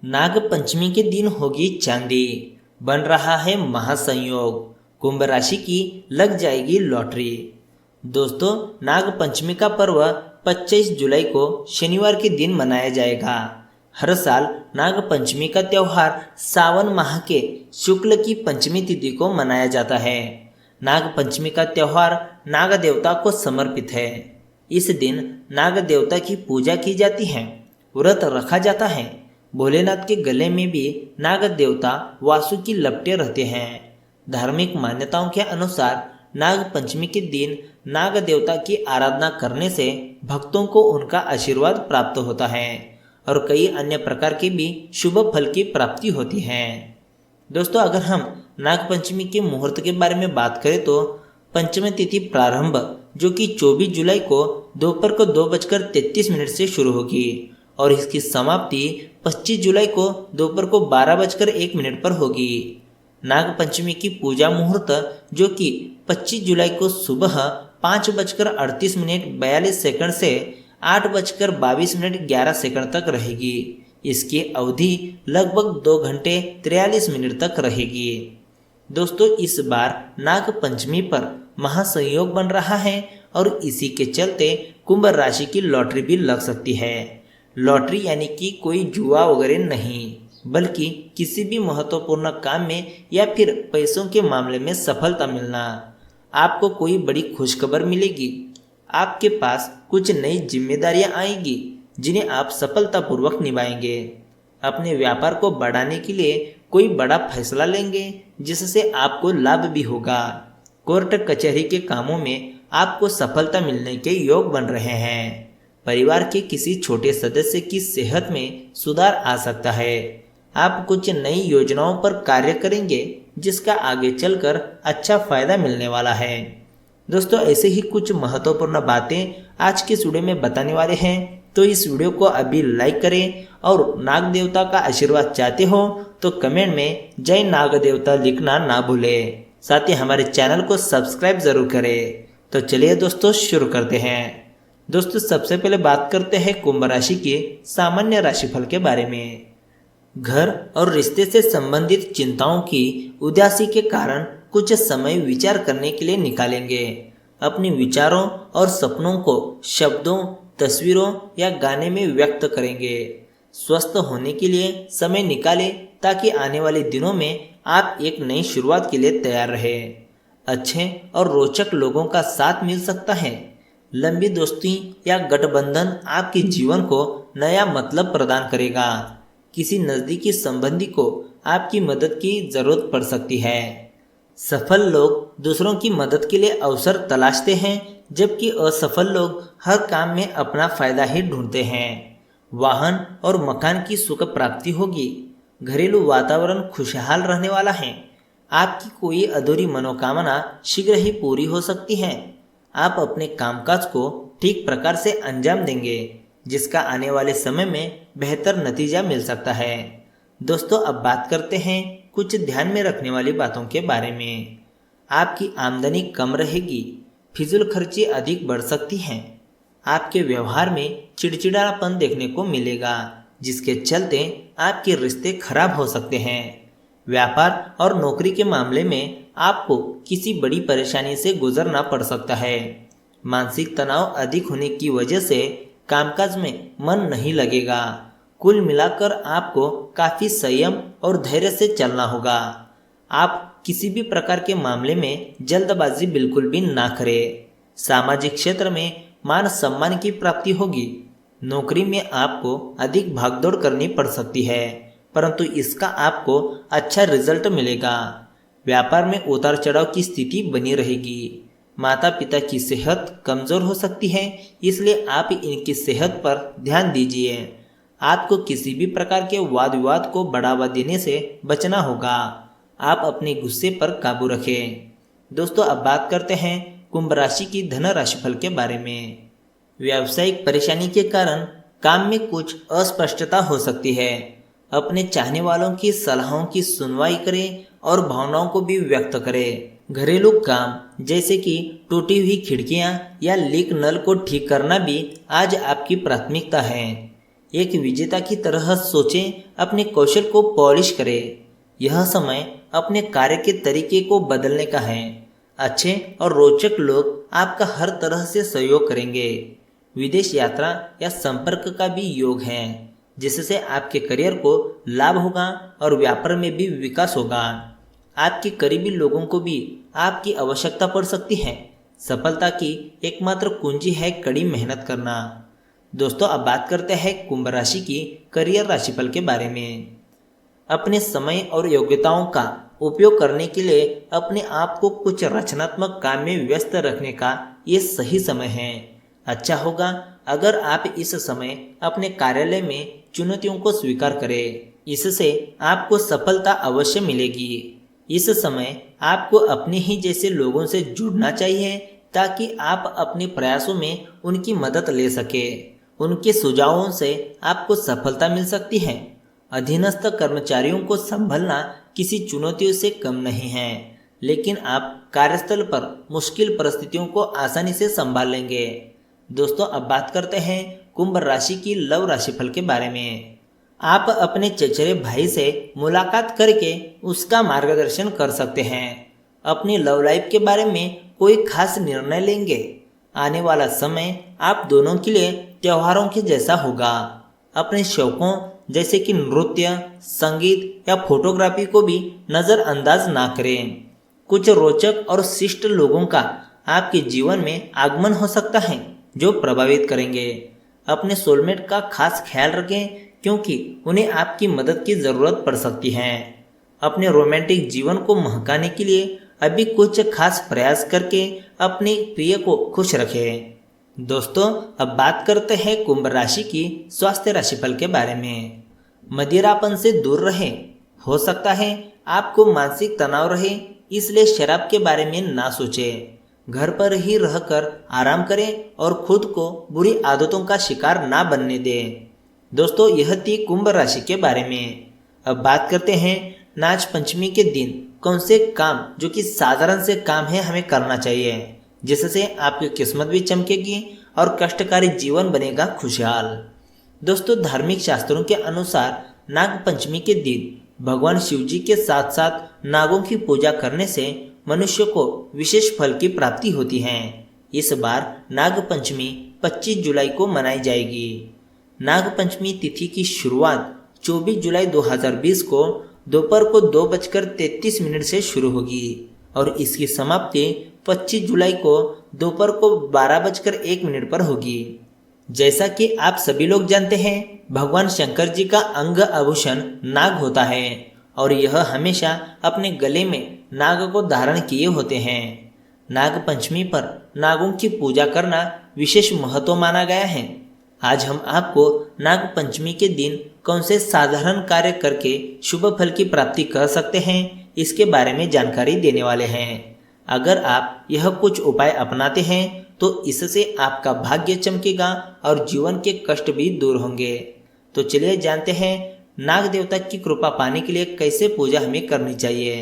नाग पंचमी के दिन होगी चांदी, बन रहा है महासंयोग, कुंभ राशि की लग जाएगी लॉटरी। दोस्तों, नाग पंचमी का पर्व 25 जुलाई को शनिवार के दिन मनाया जाएगा। हर साल नाग पंचमी का त्यौहार सावन माह के शुक्ल की पंचमी तिथि को मनाया जाता है। नाग पंचमी का त्यौहार नाग देवता को समर्पित है। इस दिन नाग देवता की पूजा की जाती है, व्रत रखा जाता है। भोलेनाथ के गले में भी नाग देवता वासु की लपटें रहते हैं। धार्मिक मान्यताओं के अनुसार नाग पंचमी के दिन नाग देवता की आराधना करने से भक्तों को उनका आशीर्वाद प्राप्त होता है और कई अन्य प्रकार के भी शुभ फल की प्राप्ति होती है। दोस्तों, अगर हम नाग पंचमी के मुहूर्त के बारे में बात करें तो पंचमी तिथि प्रारंभ जो कि 24 जुलाई को दोपहर को 2:33 से शुरू होगी और इसकी समाप्ति 25 जुलाई को दोपहर को 12:01 पर होगी। नाग पंचमी की पूजा मुहूर्त जो कि 25 जुलाई को सुबह 5:38 से 8:22 तक रहेगी। इसकी अवधि लगभग 2 घंटे 43 मिनट तक रहेगी। दोस्तों, इस बार नाग पंचमी पर महासंयोग बन रहा है और इसी के चलते कुंभ राशि की लॉटरी भी लग सकती है। लॉटरी यानी कि कोई जुआ वगैरह नहीं, बल्कि किसी भी महत्वपूर्ण काम में या फिर पैसों के मामले में सफलता मिलना। आपको कोई बड़ी खुशखबर मिलेगी। आपके पास कुछ नई जिम्मेदारियां आएंगी जिन्हें आप सफलतापूर्वक निभाएंगे। अपने व्यापार को बढ़ाने के लिए कोई बड़ा फैसला लेंगे जिससे आपको लाभ भी होगा। कोर्ट कचहरी के कामों में आपको सफलता मिलने के योग बन रहे हैं। परिवार के किसी छोटे सदस्य की सेहत में सुधार आ सकता है। आप कुछ नई योजनाओं पर कार्य करेंगे जिसका आगे चलकर अच्छा फायदा मिलने वाला है। दोस्तों, ऐसे ही कुछ महत्वपूर्ण बातें आज के वीडियो में बताने वाले हैं, तो इस वीडियो को अभी लाइक करें और नाग देवता का आशीर्वाद चाहते हो तो कमेंट में जय नाग देवता लिखना ना भूलें। साथ ही हमारे चैनल को सब्सक्राइब जरूर करें। तो चलिए दोस्तों, शुरू करते हैं। दोस्तों, सबसे पहले बात करते हैं कुंभ राशि के सामान्य राशिफल के बारे में। घर और रिश्ते से संबंधित चिंताओं की उदासी के कारण कुछ समय विचार करने के लिए निकालेंगे। अपने विचारों और सपनों को शब्दों, तस्वीरों या गाने में व्यक्त करेंगे। स्वस्थ होने के लिए समय निकालें ताकि आने वाले दिनों में आप एक नई शुरुआत के लिए तैयार रहें। अच्छे और रोचक लोगों का साथ मिल सकता है। लंबी दोस्ती या गठबंधन आपके जीवन को नया मतलब प्रदान करेगा। किसी नज़दीकी संबंधी को आपकी मदद की जरूरत पड़ सकती है। सफल लोग दूसरों की मदद के लिए अवसर तलाशते हैं, जबकि असफल लोग हर काम में अपना फायदा ही ढूंढते हैं। वाहन और मकान की सुख प्राप्ति होगी। घरेलू वातावरण खुशहाल रहने वाला है। आपकी कोई अधूरी मनोकामना शीघ्र ही पूरी हो सकती है। आप अपने कामकाज को ठीक प्रकार से अंजाम देंगे, जिसका आने वाले समय में बेहतर नतीजा मिल सकता है। दोस्तों, अब बात करते हैं कुछ ध्यान में रखने वाली बातों के बारे में। आपकी आमदनी कम रहेगी। फिजूल खर्ची अधिक बढ़ सकती हैं। आपके व्यवहार में चिड़चिड़ापन देखने को मिलेगा, जिसके चलते आपके रिश्ते खराब हो सकते हैं। व्यापार और नौकरी के मामले में आपको किसी बड़ी परेशानी से गुजरना पड़ सकता है। मानसिक तनाव अधिक होने की वजह से कामकाज में मन नहीं लगेगा। कुल मिलाकर आपको काफ़ी संयम और धैर्य से चलना होगा। आप किसी भी प्रकार के मामले में जल्दबाजी बिल्कुल भी ना करें। सामाजिक क्षेत्र में मान सम्मान की प्राप्ति होगी। नौकरी में आपको अधिक भागदौड़ करनी पड़ सकती है, परंतु इसका आपको अच्छा रिजल्ट मिलेगा। व्यापार में उतार चढ़ाव की स्थिति बनी रहेगी। माता पिता की सेहत कमज़ोर हो सकती है, इसलिए आप इनकी सेहत पर ध्यान दीजिए। आपको किसी भी प्रकार के वाद विवाद को बढ़ावा देने से बचना होगा। आप अपने गुस्से पर काबू रखें। दोस्तों, अब बात करते हैं कुंभ राशि की धन राशिफल के बारे में। व्यावसायिक परेशानी के कारण काम में कुछ अस्पष्टता हो सकती है। अपने चाहने वालों की सलाहों की सुनवाई करें और भावनाओं को भी व्यक्त करें। घरेलू काम जैसे कि टूटी हुई खिड़कियां या लीक नल को ठीक करना भी आज आपकी प्राथमिकता है। एक विजेता की तरह सोचें, अपने कौशल को पॉलिश करें। यह समय अपने कार्य के तरीके को बदलने का है। अच्छे और रोचक लोग आपका हर तरह से सहयोग करेंगे। विदेश यात्रा या संपर्क का भी योग है, जिससे आपके करियर को लाभ होगा और व्यापार में भी विकास होगा। आपके करीबी लोगों को भी आपकी आवश्यकता पड़ सकती है। सफलता की एकमात्र कुंजी है कड़ी मेहनत करना। दोस्तों, अब बात करते हैं कुंभ राशि की करियर राशिफल के बारे में। अपने समय और योग्यताओं का उपयोग करने के लिए अपने आप को कुछ रचनात्मक काम में व्यस्त रखने का ये सही समय है। अच्छा होगा अगर आप इस समय अपने कार्यालय में चुनौतियों को स्वीकार करें। इससे आपको सफलता अवश्य मिलेगी। इस समय आपको अपने ही जैसे लोगों से जुड़ना चाहिए ताकि आप अपने प्रयासों में उनकी मदद ले सके। उनके सुझावों से आपको सफलता मिल सकती है। अधीनस्थ कर्मचारियों को संभालना किसी चुनौतियों से कम नहीं है, लेकिन आप कार्यस्थल पर मुश्किल परिस्थितियों को आसानी से संभाल लेंगे। दोस्तों, अब बात करते हैं कुंभ राशि की लव राशिफल के बारे में। आप अपने चचेरे भाई से मुलाकात करके उसका मार्गदर्शन कर सकते हैं। अपनी लव लाइफ के बारे में कोई खास निर्णय लेंगे। आने वाला समय आप दोनों के लिए त्योहारों के जैसा होगा। अपने शौकों जैसे कि नृत्य, संगीत या फोटोग्राफी को भी नज़रअंदाज ना करें। कुछ रोचक और शिष्ट लोगों का आपके जीवन में आगमन हो सकता है जो प्रभावित करेंगे। अपने सोलमेट का खास ख्याल रखें क्योंकि उन्हें आपकी मदद की ज़रूरत पड़ सकती है। अपने रोमांटिक जीवन को महकाने के लिए अभी कुछ खास प्रयास करके अपने प्रिय को खुश रखें। दोस्तों, अब बात करते हैं कुंभ राशि की स्वास्थ्य राशिफल के बारे में। मदिरापन से दूर रहें। हो सकता है आपको मानसिक तनाव रहे, इसलिए शराब के बारे में ना सोचें। घर पर ही रहकर आराम करें और खुद को बुरी आदतों का शिकार ना बनने दें। दोस्तों, यह थी कुंभ राशि के बारे में। अब बात करते हैं नाग पंचमी के दिन कौन से काम जो कि साधारण से काम है हमें करना चाहिए, जिससे आपकी किस्मत भी चमकेगी और कष्टकारी जीवन बनेगा खुशहाल। दोस्तों, धार्मिक शास्त्रों के अनुसार नाग पंचमी के दिन भगवान शिव जी के साथ साथ नागों की पूजा करने से मनुष्य को विशेष फल की प्राप्ति होती है। इस बार नाग पंचमी 25 जुलाई को मनाई जाएगी। नाग पंचमी तिथि की शुरुआत 24 जुलाई 2020 को दोपहर को 2:33 से शुरू होगी और इसकी समाप्ति 25 जुलाई को दोपहर को 12:01 पर होगी। जैसा कि आप सभी लोग जानते हैं, भगवान शंकर जी का अंग आभूषण नाग होता है और यह हमेशा अपने गले में नाग को धारण किए होते हैं। नाग पंचमी पर नागों की पूजा करना विशेष महत्व माना गया है। आज हम आपको नाग पंचमी के दिन कौन से साधारण कार्य करके शुभ फल की प्राप्ति कर सकते हैं, इसके बारे में जानकारी देने वाले हैं। अगर आप यह कुछ उपाय अपनाते हैं तो इससे आपका भाग्य चमकेगा और जीवन के कष्ट भी दूर होंगे। तो चलिए जानते हैं नाग देवता की कृपा पाने के लिए कैसे पूजा हमें करनी चाहिए।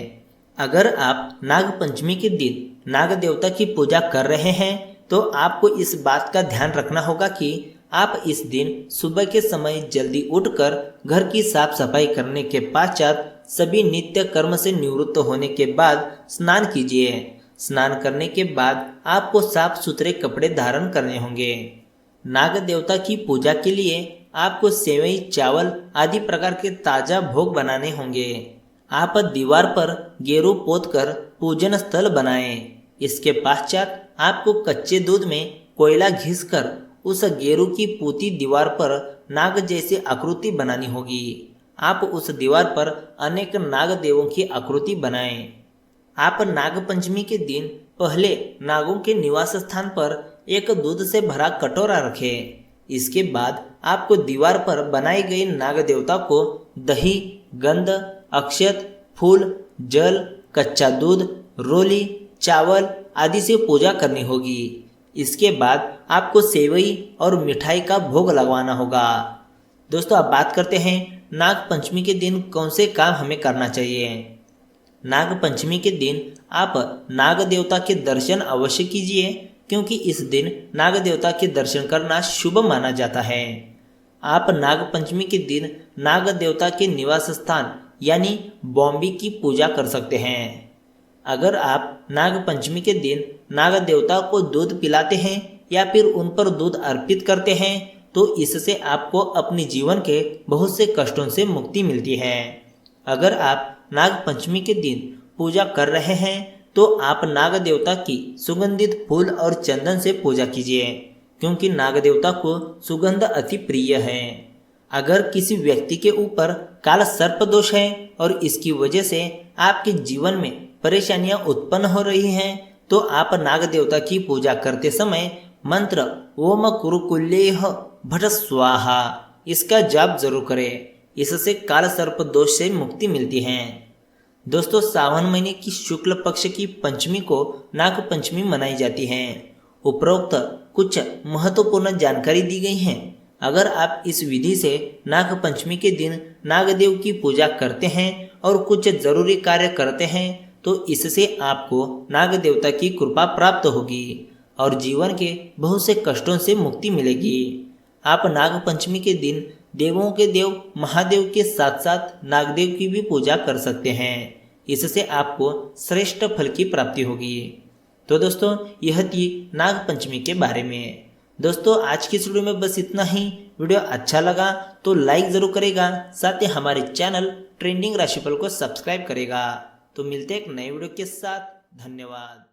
अगर आप नाग पंचमी के दिन नाग देवता की पूजा कर रहे हैं तो आपको इस बात का ध्यान रखना होगा कि आप इस दिन सुबह के समय जल्दी उठकर घर की साफ सफाई करने के पश्चात सभी नित्य कर्म से निवृत्त होने के बाद स्नान कीजिए। स्नान करने के बाद आपको साफ सुथरे कपड़े धारण करने होंगे। नाग देवता की पूजा के लिए आपको सेवई, चावल आदि प्रकार के ताजा भोग बनाने होंगे। आप दीवार पर गेरू पोतकर पूजन स्थल बनाएं। इसके पश्चात आपको कच्चे दूध में कोयला घिसकर उस गेरू की पूती दीवार पर नाग जैसी आकृति बनानी होगी। आप उस दीवार पर अनेक नाग देवों की आकृति बनाएं। आप नाग पंचमी के दिन पहले नागों के निवास स्थान पर एक दूध से भरा कटोरा रखें। इसके बाद आपको दीवार पर बनाई गई नाग देवता को दही, गंध, अक्षत, फूल, जल, कच्चा दूध, रोली, चावल आदि से पूजा करनी होगी। इसके बाद आपको सेवई और मिठाई का भोग लगवाना होगा। दोस्तों, अब बात करते हैं नाग पंचमी के दिन कौन से काम हमें करना चाहिए। नाग पंचमी के दिन आप नाग देवता के दर्शन अवश्य कीजिए, क्योंकि इस दिन नाग देवता के दर्शन करना शुभ माना जाता है। आप नागपंचमी के दिन नाग देवता के निवास स्थान यानी बॉम्बे की पूजा कर सकते हैं। अगर आप नागपंचमी के दिन नाग देवता को दूध पिलाते हैं या फिर उन पर दूध अर्पित करते हैं तो इससे आपको अपने जीवन के बहुत से कष्टों से मुक्ति मिलती है। अगर आप नागपंचमी के दिन पूजा कर रहे हैं तो आप नाग देवता की सुगंधित फूल और चंदन से पूजा कीजिए, क्योंकि नाग देवता को सुगंध अति प्रिय है। अगर किसी व्यक्ति के ऊपर काला सर्प दोष है और इसकी वजह से आपके जीवन में परेशानियां उत्पन्न हो रही हैं तो आप नाग देवता की पूजा करते समय मंत्र ओम कुरुकुल्येह भट स्वाहा इसका जाप जरूर करें। इससे काल सर्प दोष से मुक्ति मिलती है। दोस्तों, सावन महीने की शुक्ल पक्ष की पंचमी को नाग पंचमी मनाई जाती है। उपरोक्त कुछ महत्वपूर्ण जानकारी दी गई है। अगर आप इस विधि से नाग पंचमी के दिन नागदेव की पूजा करते हैं और कुछ जरूरी कार्य करते हैं तो इससे आपको नाग देवता की कृपा प्राप्त होगी और जीवन के बहुत से कष्टों से मुक्ति मिलेगी। आप नाग पंचमी के दिन देवों के देव महादेव के साथ साथ नागदेव की भी पूजा कर सकते हैं। इससे आपको श्रेष्ठ फल की प्राप्ति होगी। तो दोस्तों, यह थी नाग पंचमी के बारे में। दोस्तों, आज की इस वीडियो में बस इतना ही। वीडियो अच्छा लगा तो लाइक जरूर करेगा, साथ ही हमारे चैनल ट्रेंडिंग राशिफल को सब्सक्राइब करेगा। तो मिलते हैं एक नए वीडियो के साथ। धन्यवाद।